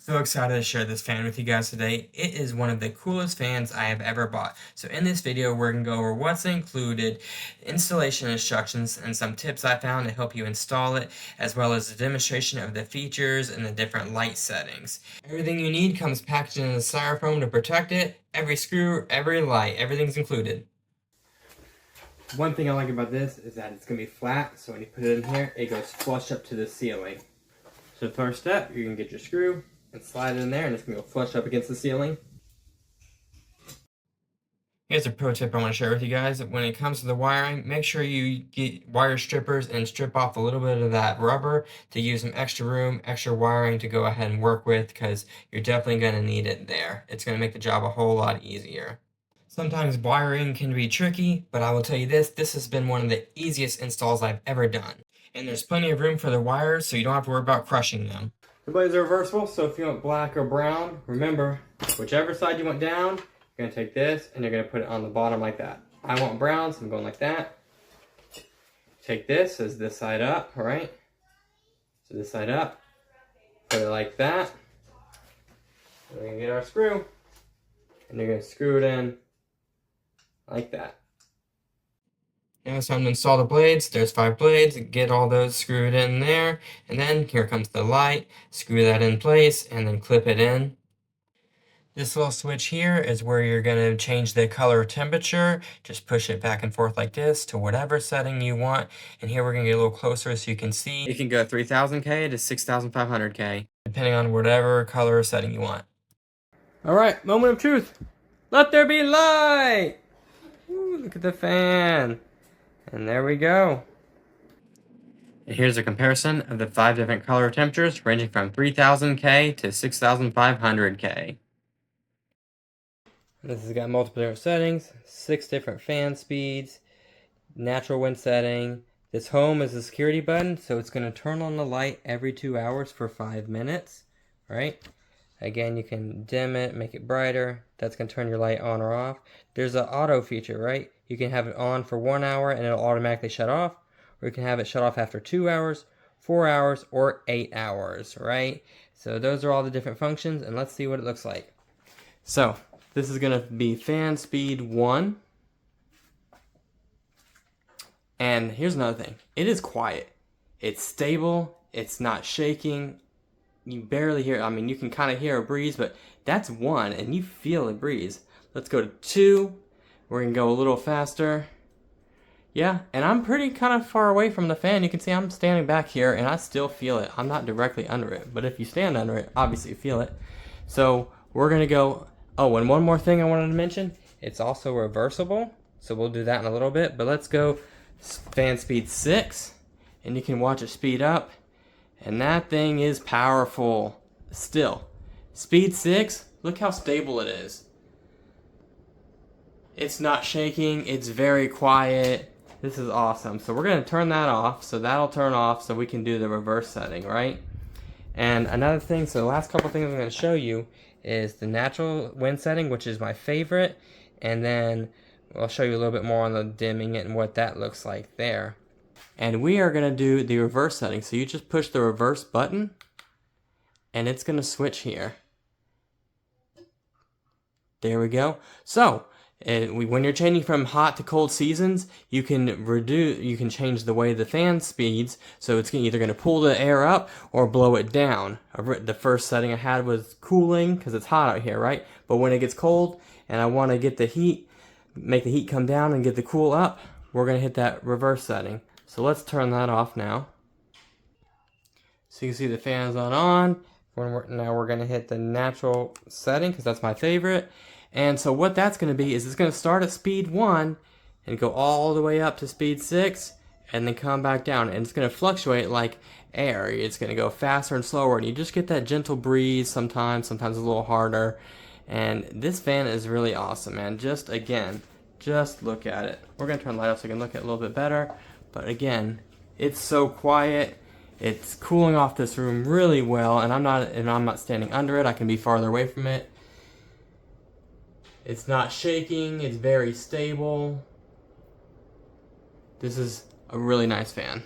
So excited to share this fan with you guys today. It is one of the coolest fans I have ever bought. So in this video, we're going to go over what's included, installation instructions, and some tips I found to help you install it, as well as a demonstration of the features and the different light settings. Everything you need comes packaged in a styrofoam to protect it. Every screw, every light, everything's included. One thing I like about this is that it's going to be flat, so when you put it in here, it goes flush up to the ceiling. So the first step, you're going to get your screw and slide it in there, and it's going to go flush up against the ceiling. Here's a pro tip I want to share with you guys. When it comes to the wiring, make sure you get wire strippers and strip off a little bit of that rubber to use some extra room, extra wiring to go ahead and work with, because you're definitely going to need it there. It's going to make the job a whole lot easier. Sometimes wiring can be tricky, but I will tell you this has been one of the easiest installs I've ever done. And there's plenty of room for the wires, so you don't have to worry about crushing them. The blades are reversible, so if you want black or brown, remember, whichever side you want down, you're going to take this and you're going to put it on the bottom like that. I want brown, so I'm going like that. Take this as this side up, alright? So this side up, put it like that. We're going to get our screw, and you're going to screw it in like that. Now it's time to install the blades. There's 5 blades. Get all those screwed in there. And then here comes the light. Screw that in place and then clip it in. This little switch here is where you're going to change the color temperature. Just push it back and forth like this to whatever setting you want. And here we're going to get a little closer so you can see. It can go 3000K to 6500K, depending on whatever color setting you want. Alright, moment of truth. Let there be light! Ooh, look at the fan. And there we go. And here's a comparison of the 5 different color temperatures ranging from 3000K to 6500K. This has got multiple different settings, 6 different fan speeds, natural wind setting. This home is a security button, so it's going to turn on the light every 2 hours for 5 minutes. Right? Again, you can dim it, make it brighter. That's going to turn your light on or off. There's an auto feature, right? You can have it on for 1 hour and it'll automatically shut off. Or you can have it shut off after 2 hours, 4 hours, or 8 hours, right? So those are all the different functions, and let's see what it looks like. So, this is going to be fan speed 1. And here's another thing. It is quiet. It's stable. It's not shaking. You barely hear, I mean, you can kind of hear a breeze, but that's 1, and you feel a breeze. Let's go to 2. We're going to go a little faster. Yeah, and I'm pretty kind of far away from the fan. You can see I'm standing back here, and I still feel it. I'm not directly under it, but if you stand under it, obviously you feel it. So we're going to go, oh, and one more thing I wanted to mention. It's also reversible, so we'll do that in a little bit. But let's go fan speed 6, and you can watch it speed up. And that thing is powerful. Still, speed 6, look how stable it is. It's not shaking, it's very quiet. This is awesome. So we're going to turn that off, so that'll turn off so we can do the reverse setting, right? And another thing, so the last couple things I'm going to show you is the natural wind setting, which is my favorite. And then I'll show you a little bit more on the dimming it and what that looks like there. And we are going to do the reverse setting. So you just push the reverse button, and it's going to switch here. There we go. So, when you're changing from hot to cold seasons, you can change the way the fan speeds, so it's either going to pull the air up or blow it down. The first setting I had was cooling, because it's hot out here, right? But when it gets cold, and I want to get the heat, make the heat come down and get the cool up, we're going to hit that reverse setting. So let's turn that off now. So you can see the fan's on. Now we're going to hit the natural setting, because that's my favorite. And so what that's going to be is it's going to start at speed 1 and go all the way up to speed 6 and then come back down. And it's going to fluctuate like air. It's going to go faster and slower, and you just get that gentle breeze sometimes a little harder. And this fan is really awesome, man. Just look at it. We're going to turn the light off so you can look at it a little bit better. But again, it's so quiet. It's cooling off this room really well, and I'm not standing under it. I can be farther away from it. It's not shaking, it's very stable. This is a really nice fan.